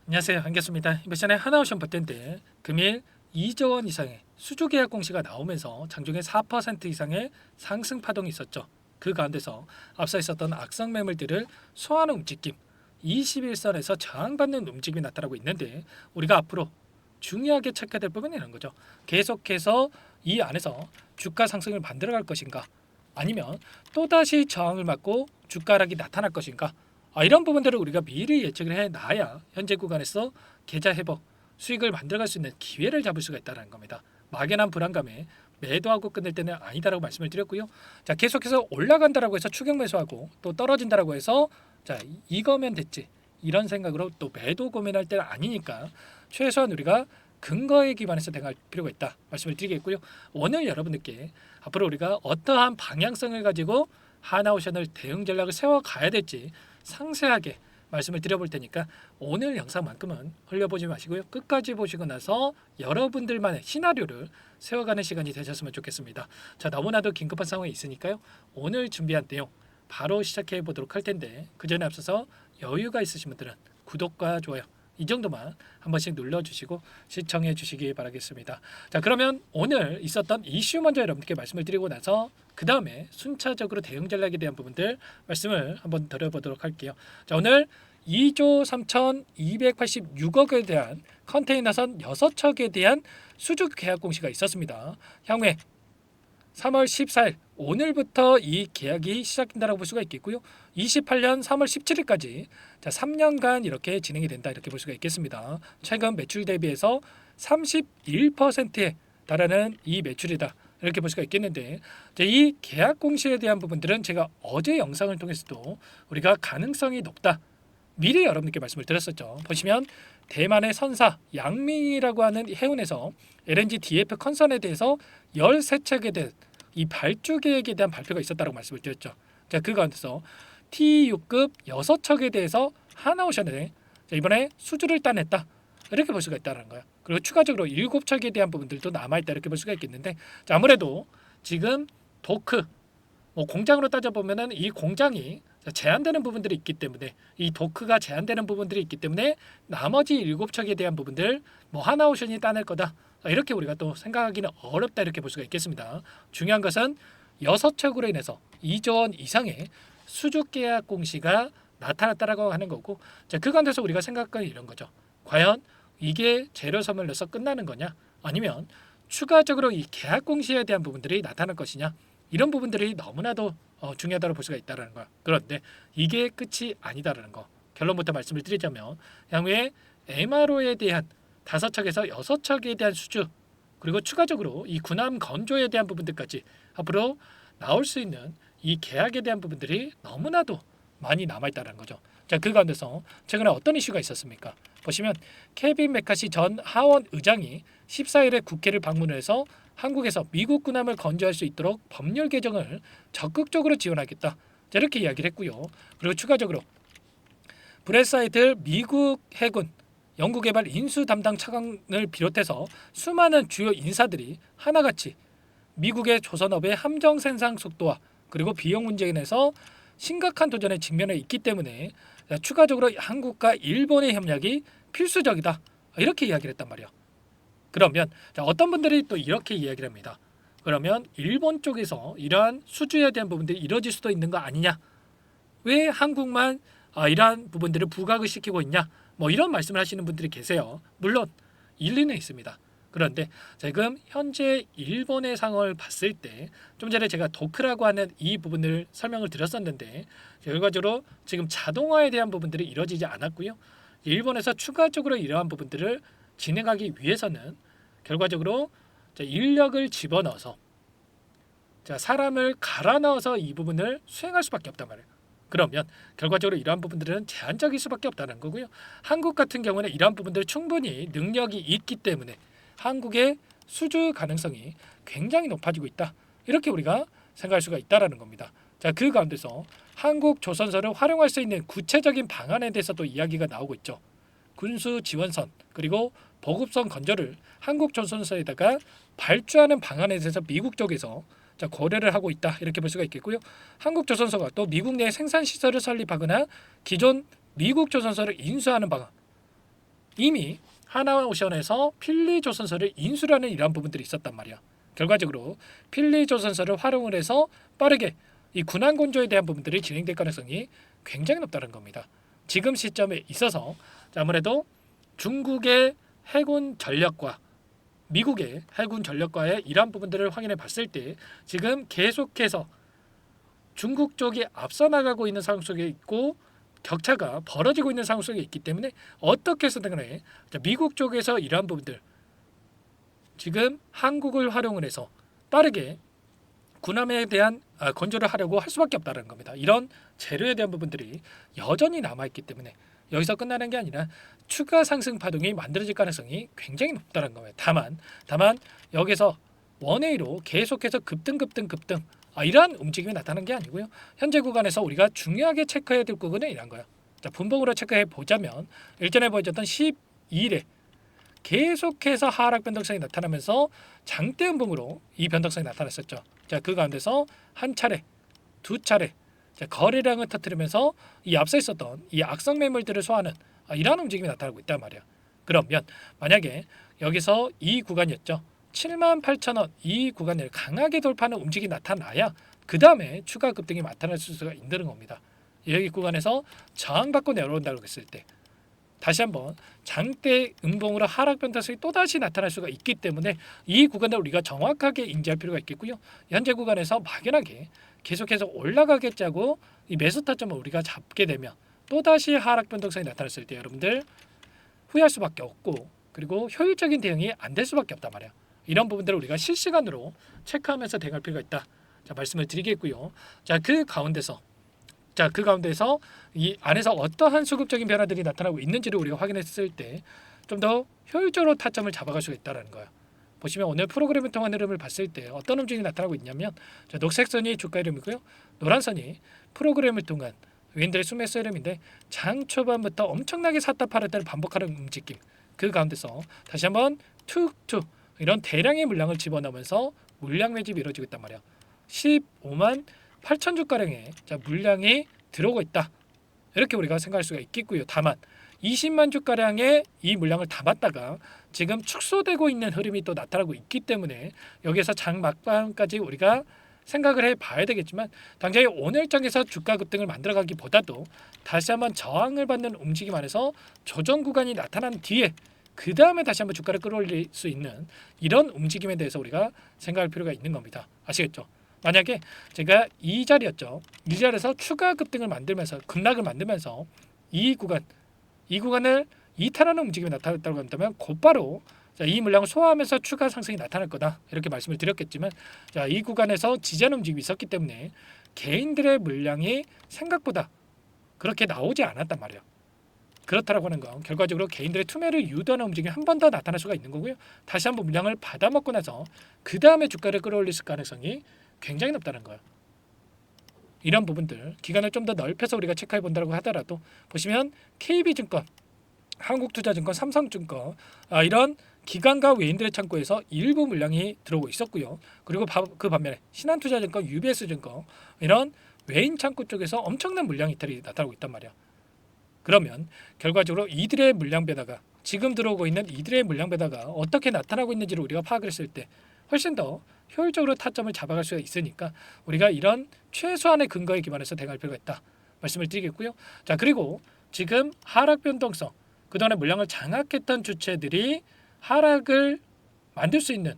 안녕하세요. 반갑습니다. 이번 시간에 하나오션 버텐데 금일 2조 원 이상의 수주 계약 공시가 나오면서 장중에 4% 이상의 상승 파동이 있었죠. 그 가운데서 앞서 있었던 악성 매물들을 소화하는 움직임, 21선에서 저항받는 움직임이 나타나고 있는데 우리가 앞으로 중요하게 체크될 부분이 이런 거죠. 계속해서 이 안에서 주가 상승을 만들어갈 것인가, 아니면 또다시 저항을 맞고 주가 하락이 나타날 것인가, 이런 부분들을 우리가 미리 예측을 해놔야 현재 구간에서 계좌 회복, 수익을 만들어갈 수 있는 기회를 잡을 수가 있다는 겁니다. 막연한 불안감에 매도하고 끝낼 때는 아니다라고 말씀을 드렸고요. 자, 계속해서 올라간다라고 해서 추격 매수하고 또 떨어진다라고 해서 자, 이거면 됐지, 이런 생각으로 또 매도 고민할 때는 아니니까 최소한 우리가 근거에 기반해서 대응할 필요가 있다 말씀을 드리겠고요. 오늘 여러분들께 앞으로 우리가 어떠한 방향성을 가지고 하나오션을 대응 전략을 세워 가야 될지 상세하게 말씀을 드려볼 테니까 오늘 영상만큼은 흘려보지 마시고요. 끝까지 보시고 나서 여러분들만의 시나리오를 세워가는 시간이 되셨으면 좋겠습니다. 자, 너무나도 긴급한 상황이 있으니까요. 오늘 준비한 내용 바로 시작해 보도록 할 텐데 그 전에 앞서서 여유가 있으신 분들은 구독과 좋아요 이 정도만 한 번씩 눌러주시고 시청해 주시기 바라겠습니다. 자, 그러면 오늘 있었던 이슈 먼저 여러분께 말씀을 드리고 나서 그 다음에 순차적으로 대응 전략에 대한 부분들 말씀을 한번 드려보도록 할게요. 자, 오늘 2조 3,286억에 대한 컨테이너선 6척에 대한 수주 계약 공시가 있었습니다. 향후에 3월 14일 오늘부터 이 계약이 시작된다고 볼 수가 있겠고요. 28년 3월 17일까지 3년간 이렇게 진행이 된다 이렇게 볼 수가 있겠습니다. 최근 매출 대비해서 31%에 달하는 이 매출이다 이렇게 볼 수가 있겠는데 이 계약 공시에 대한 부분들은 제가 어제 영상을 통해서도 우리가 가능성이 높다 미리 여러분께 말씀을 드렸었죠. 보시면 대만의 선사 양민이라고 하는 해운에서 LNG DF 컨선에 대해서 13척에 대한 이 발주 계획에 대한 발표가 있었다고 말씀을 드렸죠. 자, 그 가운데서 T6급 6척에 대해서 하나오션에 이번에 수주를 따냈다 이렇게 볼 수가 있다는 거예요. 그리고 추가적으로 7척에 대한 부분들도 남아있다 이렇게 볼 수가 있겠는데 자, 아무래도 지금 도크 공장으로 따져보면은 이 공장이 제한되는 부분들이 있기 때문에 이 도크가 제한되는 부분들이 있기 때문에 나머지 7척에 대한 부분들 하나오션이 따낼 거다 이렇게 우리가 또 생각하기는 어렵다 이렇게 볼 수가 있겠습니다. 중요한 것은 6척으로 인해서 2조 원 이상의 수주 계약 공시가 나타났다라고 하는 거고 자, 그 가운데서 우리가 생각하는 이런 거죠. 과연 이게 재료 소멸로서 끝나는 거냐 아니면 추가적으로 이 계약 공시에 대한 부분들이 나타날 것이냐 이런 부분들이 너무나도 중요하다고 볼 수가 있다는 거야. 그런데 이게 끝이 아니다라는 거. 결론부터 말씀을 드리자면 향후에 MRO에 대한 5척에서 6척에 대한 수주 그리고 추가적으로 이 군함 건조에 대한 부분들까지 앞으로 나올 수 있는 이 계약에 대한 부분들이 너무나도 많이 남아있다는 거죠. 자, 그 가운데서 최근에 어떤 이슈가 있었습니까? 보시면 케빈 메카시 전 하원 의장이 14일에 국회를 방문해서 한국에서 미국 군함을 건조할 수 있도록 법률 개정을 적극적으로 지원하겠다. 자, 이렇게 이야기를 했고요. 그리고 추가적으로 브레사이트 미국 해군 연구개발 인수 담당 차관을 비롯해서 수많은 주요 인사들이 하나같이 미국의 조선업의 함정 생산 속도와 그리고 비용 문제에 인해서 심각한 도전에 직면해 있기 때문에 추가적으로 한국과 일본의 협력이 필수적이다 이렇게 이야기를 했단 말이야. 그러면 어떤 분들이 또 이렇게 이야기를 합니다. 그러면 일본 쪽에서 이러한 수주에 대한 부분들이 이루어질 수도 있는 거 아니냐? 왜 한국만 이러한 부분들을 부각을 시키고 있냐? 이런 말씀을 하시는 분들이 계세요. 물론 일리는 있습니다. 그런데 지금 현재 일본의 상황을 봤을 때 좀 전에 제가 도크라고 하는 이 부분을 설명을 드렸었는데 결과적으로 지금 자동화에 대한 부분들이 이루어지지 않았고요. 일본에서 추가적으로 이러한 부분들을 진행하기 위해서는 결과적으로 인력을 집어넣어서 사람을 갈아 넣어서 이 부분을 수행할 수밖에 없단 말이에요. 그러면 결과적으로 이러한 부분들은 제한적일 수밖에 없다는 거고요. 한국 같은 경우는 이러한 부분들 충분히 능력이 있기 때문에 한국의 수주 가능성이 굉장히 높아지고 있다. 이렇게 우리가 생각할 수가 있다라는 겁니다. 자, 그 가운데서 한국 조선소를 활용할 수 있는 구체적인 방안에 대해서도 이야기가 나오고 있죠. 군수 지원선 그리고 보급선 건조를 한국 조선소에다가 발주하는 방안에 대해서 미국 쪽에서 고려를 하고 있다 이렇게 볼 수가 있겠고요. 한국 조선소가 또 미국 내 생산 시설을 설립하거나 기존 미국 조선소를 인수하는 방안 이미 하나오션에서 필리조선소를 인수라는 이러한 부분들이 있었단 말이야. 결과적으로 필리조선소를 활용을 해서 빠르게 이 군안 건조에 대한 부분들이 진행될 가능성이 굉장히 높다는 겁니다. 지금 시점에 있어서 아무래도 중국의 해군 전력과 미국의 해군 전력과의 이러한 부분들을 확인해 봤을 때 지금 계속해서 중국 쪽이 앞서 나가고 있는 상황 속에 있고 격차가 벌어지고 있는 상황 속에 있기 때문에 어떻게 해서든 간에 미국 쪽에서 이러한 부분들 지금 한국을 활용을 해서 빠르게 군함에 대한 건조를 하려고 할 수밖에 없다는 겁니다. 이런 재료에 대한 부분들이 여전히 남아있기 때문에 여기서 끝나는 게 아니라 추가 상승 파동이 만들어질 가능성이 굉장히 높다는 거예요. 다만 여기서 원웨이로 계속해서 급등 이러한 움직임이 나타나는 게 아니고요. 현재 구간에서 우리가 중요하게 체크해야 될 부분은 이런 거예요. 자, 분봉으로 체크해 보자면 일전에 보여줬던 12일에 계속해서 하락 변동성이 나타나면서 장대 음봉으로 이 변동성이 나타났었죠. 자, 그 가운데서 한 차례, 두 차례 거래량을 터뜨리면서 이 앞서 있었던 이 악성 매물들을 소화하는 이러한 움직임이 나타나고 있단 말이야. 그러면 만약에 여기서 이 구간이었죠. 78,000원 이 구간을 강하게 돌파하는 움직임이 나타나야 그 다음에 추가 급등이 나타날 수가 있는 겁니다. 여기 구간에서 저항받고 내려온다고 했을 때 다시 한번 장대 음봉으로 하락 변동성이 또다시 나타날 수가 있기 때문에 이 구간을 우리가 정확하게 인지할 필요가 있겠고요. 현재 구간에서 막연하게 계속해서 올라가겠자고 이 매수 타점을 우리가 잡게 되면 또다시 하락 변동성이 나타났을 때 여러분들 후회할 수밖에 없고 그리고 효율적인 대응이 안 될 수밖에 없단 말이야. 이런 부분들을 우리가 실시간으로 체크하면서 대응할 필요가 있다. 자, 말씀을 드리겠고요. 그 가운데서 이 안에서 어떠한 수급적인 변화들이 나타나고 있는지를 우리가 확인했을 때 좀 더 효율적으로 타점을 잡아갈 수가 있다는 거예요. 보시면 오늘 프로그램을 통한 흐름을 봤을 때 어떤 움직임이 나타나고 있냐면 녹색 선이 주가 흐름이고요. 노란 선이 프로그램을 통한 외인들의 수매수 흐름인데 장 초반부터 엄청나게 샀다 팔았다를 반복하는 움직임. 그 가운데서 다시 한번 툭툭 이런 대량의 물량을 집어넣으면서 물량 매집이 이루어지고 있단 말이야. 15만 8천 주가량의 물량이 들어오고 있다. 이렇게 우리가 생각할 수가 있겠고요. 다만 20만 주가량의 이 물량을 담았다가 지금 축소되고 있는 흐름이 또 나타나고 있기 때문에 여기에서 장 막판까지 우리가 생각을 해봐야 되겠지만 당장의 오늘장에서 주가 급등을 만들어가기보다도 다시 한번 저항을 받는 움직임 안에서 조정 구간이 나타난 뒤에 그 다음에 다시 한번 주가를 끌어올릴 수 있는 이런 움직임에 대해서 우리가 생각할 필요가 있는 겁니다. 아시겠죠? 만약에 제가 이 자리였죠. 이 자리에서 추가 급등을 만들면서 급락을 만들면서 이 구간을 이탈하는 움직임이 나타났다고 한다면 곧바로 이 물량을 소화하면서 추가 상승이 나타날 거다 이렇게 말씀을 드렸겠지만 이 구간에서 지지하는 움직임이 있었기 때문에 개인들의 물량이 생각보다 그렇게 나오지 않았단 말이에요. 그렇다라고 하는 건 결과적으로 개인들의 투매를 유도하는 움직임이 한 번 더 나타날 수가 있는 거고요. 다시 한번 물량을 받아먹고 나서 그 다음에 주가를 끌어올릴 가능성이 굉장히 높다는 거예요. 이런 부분들 기간을 좀 더 넓혀서 우리가 체크해 본다고 하더라도 보시면 KB증권, 한국투자증권, 삼성증권 이런 기관과 외인들의 창고에서 일부 물량이 들어오고 있었고요. 그리고 그 반면에 신한투자증권, UBS증권 이런 외인 창고 쪽에서 엄청난 물량 이탈이 나타나고 있단 말이야. 그러면 결과적으로 이들의 물량 배다가 지금 들어오고 있는 이들의 물량 배다가 어떻게 나타나고 있는지를 우리가 파악을 했을 때 훨씬 더 효율적으로 타점을 잡아갈 수가 있으니까 우리가 이런 최소한의 근거에 기반해서 대응할 필요가 있다 말씀을 드리겠고요. 자, 그리고 지금 하락 변동성 그동안에 물량을 장악했던 주체들이 하락을 만들 수 있는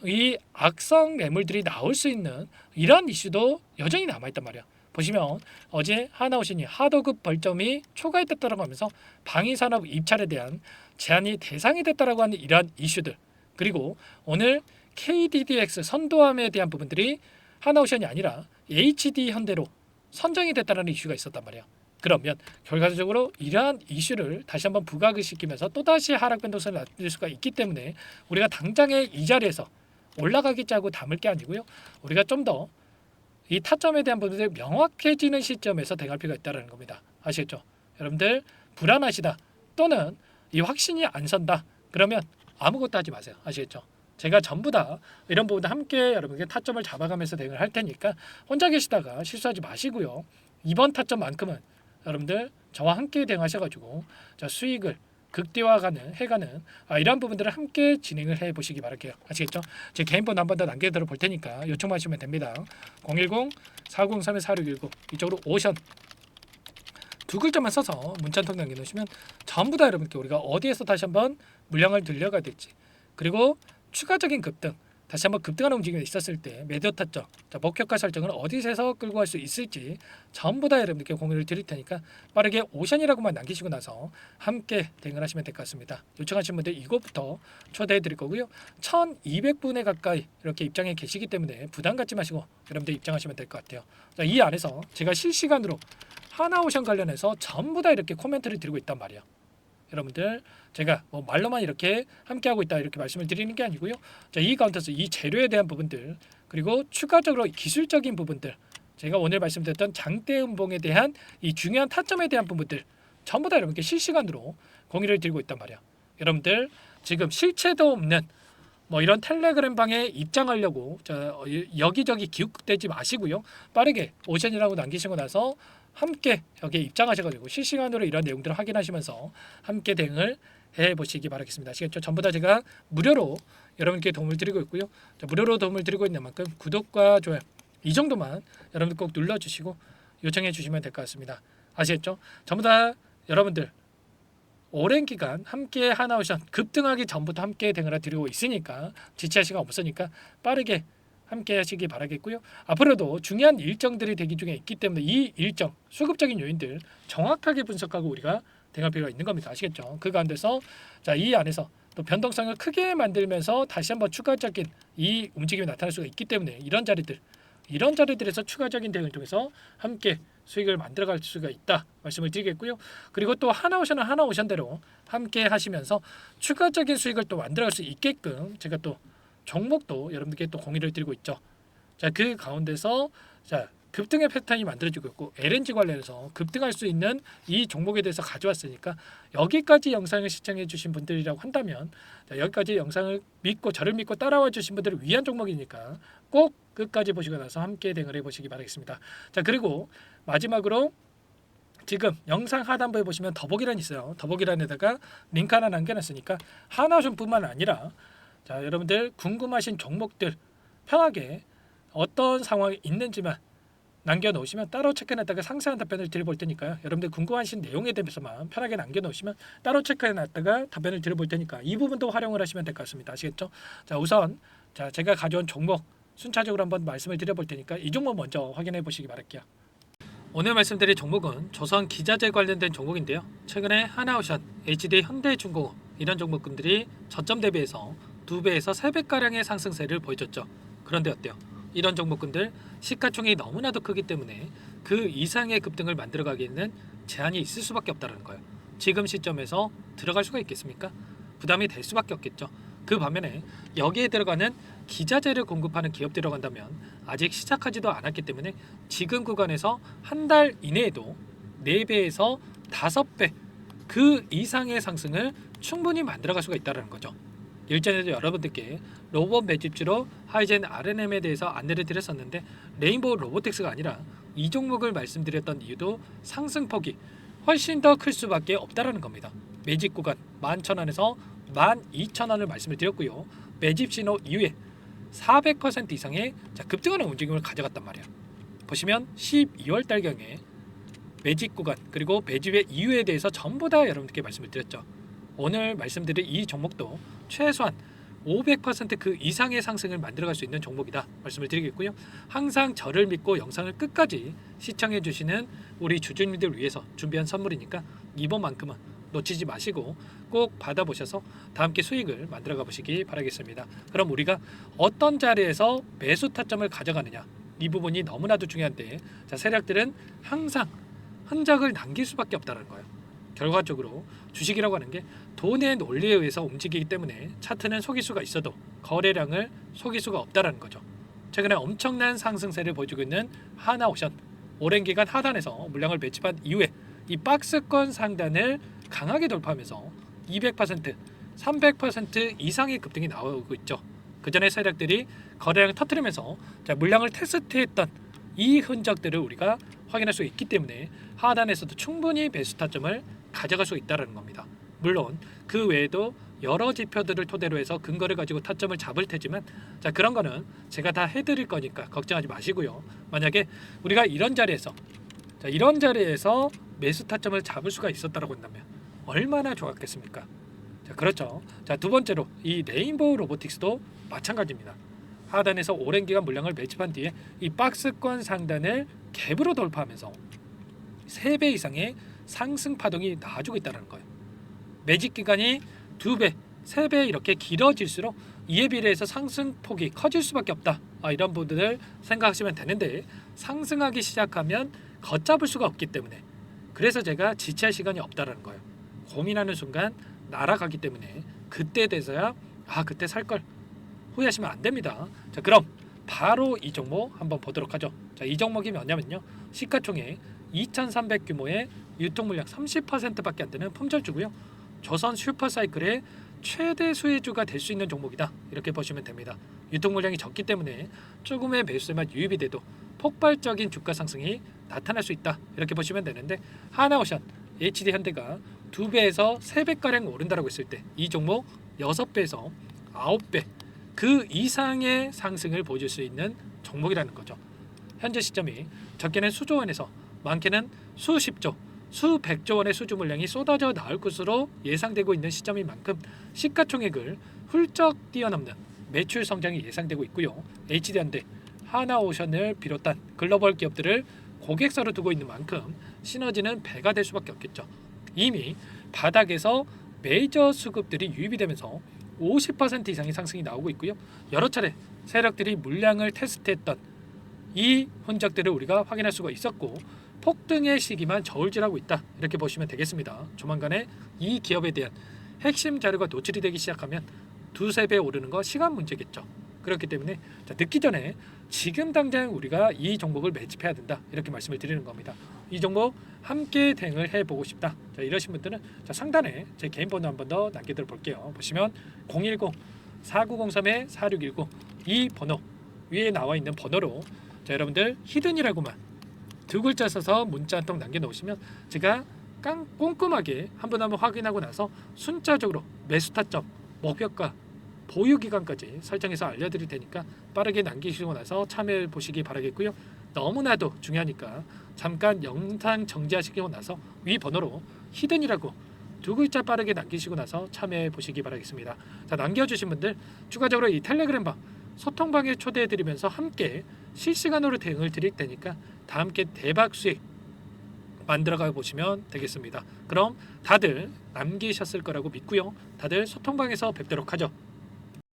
이 악성 매물들이 나올 수 있는 이러한 이슈도 여전히 남아있단 말이야. 보시면 어제 하나오신이 하도급 벌점이 초과했다라고 하면서 방위산업 입찰에 대한 제한이 대상이 됐다라고 하는 이러한 이슈들 그리고 오늘 KDDX 선도함에 대한 부분들이 하나오션이 아니라 HD 현대로 선정이 됐다는 이슈가 있었단 말이야. 그러면 결과적으로 이러한 이슈를 다시 한번 부각을 시키면서 또다시 하락 변동성을 낮출 수가 있기 때문에 우리가 당장에 이 자리에서 올라가겠자고 담을 게 아니고요. 우리가 좀 더 이 타점에 대한 부분들이 명확해지는 시점에서 대응할 필요가 있다는 겁니다. 아시겠죠? 여러분들 불안하시다 또는 이 확신이 안 선다 그러면 아무것도 하지 마세요. 아시겠죠? 제가 전부 다 이런 부분들 함께 여러분께 타점을 잡아가면서 대응을 할 테니까 혼자 계시다가 실수하지 마시고요. 이번 타점만큼은 여러분들 저와 함께 대응하셔가지고 수익을 극대화가는 해가는 이러한 부분들을 함께 진행을 해 보시기 바랄게요. 아시겠죠? 제 개인 번호 한 번 더 남겨드려 볼 테니까 요청만 하시면 됩니다. 010-403-4619 이쪽으로 오션 두 글자만 써서 문자 한 통 남겨놓으시면 전부 다 여러분께 우리가 어디에서 다시 한번 물량을 들려가야 될지, 그리고 추가적인 급등, 다시 한번 급등하는 움직임이 있었을 때 매도 타점, 목표가 설정을 어디서 끌고 갈 수 있을지 전부 다 여러분께 공유를 드릴 테니까 빠르게 오션이라고만 남기시고 나서 함께 대응을 하시면 될 것 같습니다. 요청하신 분들 이것부터 초대해 드릴 거고요. 1200분에 가까이 이렇게 입장해 계시기 때문에 부담 갖지 마시고 여러분들 입장하시면 될 것 같아요. 자, 이 안에서 제가 실시간으로 하나오션 관련해서 전부 다 이렇게 코멘트를 드리고 있단 말이에요. 여러분들 제가 뭐 말로만 이렇게 함께하고 있다 이렇게 말씀을 드리는 게 아니고요. 자, 이 가운데서 이 재료에 대한 부분들, 그리고 추가적으로 기술적인 부분들, 제가 오늘 말씀드렸던 장대 음봉에 대한 이 중요한 타점에 대한 부분들 전부 다 여러분께 실시간으로 공유를 드리고 있단 말이야. 여러분들 지금 실체도 없는 뭐 이런 텔레그램 방에 입장하려고 여기저기 기웃대지 마시고요. 빠르게 오션이라고 남기시고 나서 함께 여기에 입장하셔가지고 실시간으로 이런 내용들을 확인하시면서 함께 대응을 해보시기 바라겠습니다. 아시겠죠? 전부 다 제가 무료로 여러분께 도움을 드리고 있고요. 무료로 도움을 드리고 있는 만큼 구독과 좋아요 이 정도만 여러분들 꼭 눌러주시고 요청해 주시면 될 것 같습니다. 아시겠죠? 전부 다 여러분들 오랜 기간 함께 하나오션 급등하기 전부터 함께 대응을 드리고 있으니까 지체할 시간 없으니까 빠르게 함께 하시기 바라겠고요. 앞으로도 중요한 일정들이 대기 중에 있기 때문에 이 일정, 수급적인 요인들 정확하게 분석하고 우리가 대응할 필요가 있는 겁니다. 아시겠죠? 그 가운데서 이 안에서 또 변동성을 크게 만들면서 다시 한번 추가적인 이 움직임이 나타날 수가 있기 때문에 이런 자리들에서 추가적인 대응을 통해서 함께 수익을 만들어갈 수가 있다 말씀을 드리겠고요. 그리고 또 하나오션은 하나오션대로 함께 하시면서 추가적인 수익을 또 만들어갈 수 있게끔 제가 또 종목도 여러분들께 또 공유를 드리고 있죠. 자, 그 가운데서 급등의 패턴이 만들어지고 있고 LNG 관련해서 급등할 수 있는 이 종목에 대해서 가져왔으니까 여기까지 영상을 시청해 주신 분들이라고 한다면 여기까지 영상을 믿고 저를 믿고 따라와 주신 분들을 위한 종목이니까 꼭 끝까지 보시고 나서 함께 대응을 해보시기 바라겠습니다. 자, 그리고 마지막으로 지금 영상 하단부에 보시면 더보기란이 있어요. 더보기란에다가 링크 하나 남겨놨으니까 하나오션뿐만 아니라 여러분들 궁금하신 종목들 편하게 어떤 상황이 있는지만 남겨놓으시면 따로 체크해놨다가 상세한 답변을 드려볼 테니까요. 여러분들 궁금하신 내용에 대해서만 편하게 남겨놓으시면 따로 체크해놨다가 답변을 드려볼 테니까 이 부분도 활용을 하시면 될 것 같습니다. 아시겠죠? 자, 우선 제가 가져온 종목 순차적으로 한번 말씀을 드려볼 테니까 이 종목 먼저 확인해 보시기 바랄게요. 오늘 말씀드릴 종목은 조선 기자재 관련된 종목인데요. 최근에 하나오션, HD 현대중공업 이런 종목군들이 저점 대비해서 2배에서 3배가량의 상승세를 보여줬죠. 그런데 어때요? 이런 종목군들 시가총액이 너무나도 크기 때문에 그 이상의 급등을 만들어가기에는 제한이 있을 수밖에 없다는 거예요. 지금 시점에서 들어갈 수가 있겠습니까? 부담이 될 수밖에 없겠죠. 그 반면에 여기에 들어가는 기자재를 공급하는 기업 들어간다면 아직 시작하지도 않았기 때문에 지금 구간에서 한 달 이내에도 4배에서 5배 그 이상의 상승을 충분히 만들어갈 수가 있다는 거죠. 일전에도 여러분들께 로봇 매집주로 하이젠 R&M에 대해서 안내를 드렸었는데 레인보우 로보틱스가 아니라 이 종목을 말씀드렸던 이유도 상승폭이 훨씬 더 클 수밖에 없다라는 겁니다. 매집 구간 11,000원에서 12,000원을 말씀을 드렸고요. 매집 신호 이후에 400% 이상의 급등하는 움직임을 가져갔단 말이에요. 보시면 12월 달경에 매집 구간 그리고 매집의 이유에 대해서 전부 다 여러분들께 말씀을 드렸죠. 오늘 말씀드린 이 종목도 최소한 500%그 이상의 상승을 만들어갈 수 있는 종목이다 말씀을 드리겠고요. 항상 저를 믿고 영상을 끝까지 시청해 주시는 우리 주주님들 위해서 준비한 선물이니까 이번만큼은 놓치지 마시고 꼭 받아보셔서 다 함께 수익을 만들어가 보시기 바라겠습니다. 그럼 우리가 어떤 자리에서 매수 타점을 가져가느냐 이 부분이 너무나도 중요한데 세력들은 항상 흔적을 남길 수밖에 없다는 거예요. 결과적으로 주식이라고 하는 게 돈의 논리에 의해서 움직이기 때문에 차트는 속일 수가 있어도 거래량을 속일 수가 없다는 거죠. 최근에 엄청난 상승세를 보여주고 있는 하나오션 오랜 기간 하단에서 물량을 매집한 이후에 이 박스권 상단을 강하게 돌파하면서 200%, 300% 이상의 급등이 나오고 있죠. 그 전에 세력들이 거래량을 터뜨리면서 물량을 테스트했던 이 흔적들을 우리가 확인할 수 있기 때문에 하단에서도 충분히 매수 타점을 가져갈 수 있다는 겁니다. 물론 그 외에도 여러 지표들을 토대로 해서 근거를 가지고 타점을 잡을 테지만 자 그런 거는 제가 다 해드릴 거니까 걱정하지 마시고요. 만약에 우리가 이런 자리에서 매수 타점을 잡을 수가 있었다고 한다면 얼마나 좋았겠습니까? 자 그렇죠. 자 두 번째로 이 레인보우 로보틱스도 마찬가지입니다. 하단에서 오랜 기간 물량을 매집한 뒤에 이 박스권 상단을 갭으로 돌파하면서 3배 이상의 상승 파동이 나와주고 있다는 거예요. 매집 기간이 2배, 3배 이렇게 길어질수록 이에 비례해서 상승폭이 커질 수밖에 없다. 이런 부분을 생각하시면 되는데 상승하기 시작하면 걷잡을 수가 없기 때문에 그래서 제가 지체할 시간이 없다라는 거예요. 고민하는 순간 날아가기 때문에 그때 돼서야 그때 살 걸 후회하시면 안 됩니다. 자 그럼 바로 이 종목 한번 보도록 하죠. 자 이 종목이 뭐냐면요. 시가총액 2,300 규모의 유통 물량 30%밖에 안 되는 품절주고요. 조선 슈퍼사이클의 최대 수혜주가 될 수 있는 종목이다. 이렇게 보시면 됩니다. 유통 물량이 적기 때문에 조금의 매수세만 유입이 돼도 폭발적인 주가 상승이 나타날 수 있다. 이렇게 보시면 되는데 하나오션, HD현대가 2배에서 3배가량 오른다라고 했을 때 이 종목 6배에서 9배 그 이상의 상승을 보여줄 수 있는 종목이라는 거죠. 현재 시점이 적게는 수조 원에서 많게는 수십조, 수백조 원의 수주 물량이 쏟아져 나올 것으로 예상되고 있는 시점인 만큼 시가총액을 훌쩍 뛰어넘는 매출 성장이 예상되고 있고요. HD현대, 하나오션을 비롯한 글로벌 기업들을 고객사로 두고 있는 만큼 시너지는 배가 될 수밖에 없겠죠. 이미 바닥에서 메이저 수급들이 유입이 되면서 50% 이상의 상승이 나오고 있고요. 여러 차례 세력들이 물량을 테스트했던 이 흔적들을 우리가 확인할 수가 있었고 폭등의 시기만 저울질하고 있다. 이렇게 보시면 되겠습니다. 조만간에 이 기업에 대한 핵심 자료가 노출이 되기 시작하면 2-3배 오르는 거 시간 문제겠죠. 그렇기 때문에 늦기 전에 지금 당장 우리가 이 종목을 매집해야 된다. 이렇게 말씀을 드리는 겁니다. 이 종목 함께 대응을 해보고 싶다. 자, 이러신 분들은 상단에 제 개인 번호 한 번 더 남겨드려 볼게요. 보시면 010-4903-4619 이 번호 위에 나와 있는 번호로 여러분들 히든이라고만 2글자 써서 문자 한 통 남겨놓으시면 제가 꼼꼼하게 한 번 확인하고 나서 순차적으로 매수 타점, 목표가, 보유 기간까지 설정해서 알려드릴 테니까 빠르게 남기시고 나서 참여해 보시기 바라겠고요. 너무나도 중요하니까 잠깐 영상 정지하시고 나서 위 번호로 히든이라고 2글자 빠르게 남기시고 나서 참여해 보시기 바라겠습니다. 자, 남겨주신 분들 추가적으로 이 텔레그램방 소통방에 초대해 드리면서 함께 실시간으로 대응을 드릴 테니까 다 함께 대박 수익 만들어가 보시면 되겠습니다. 그럼 다들 남기셨을 거라고 믿고요. 다들 소통방에서 뵙도록 하죠.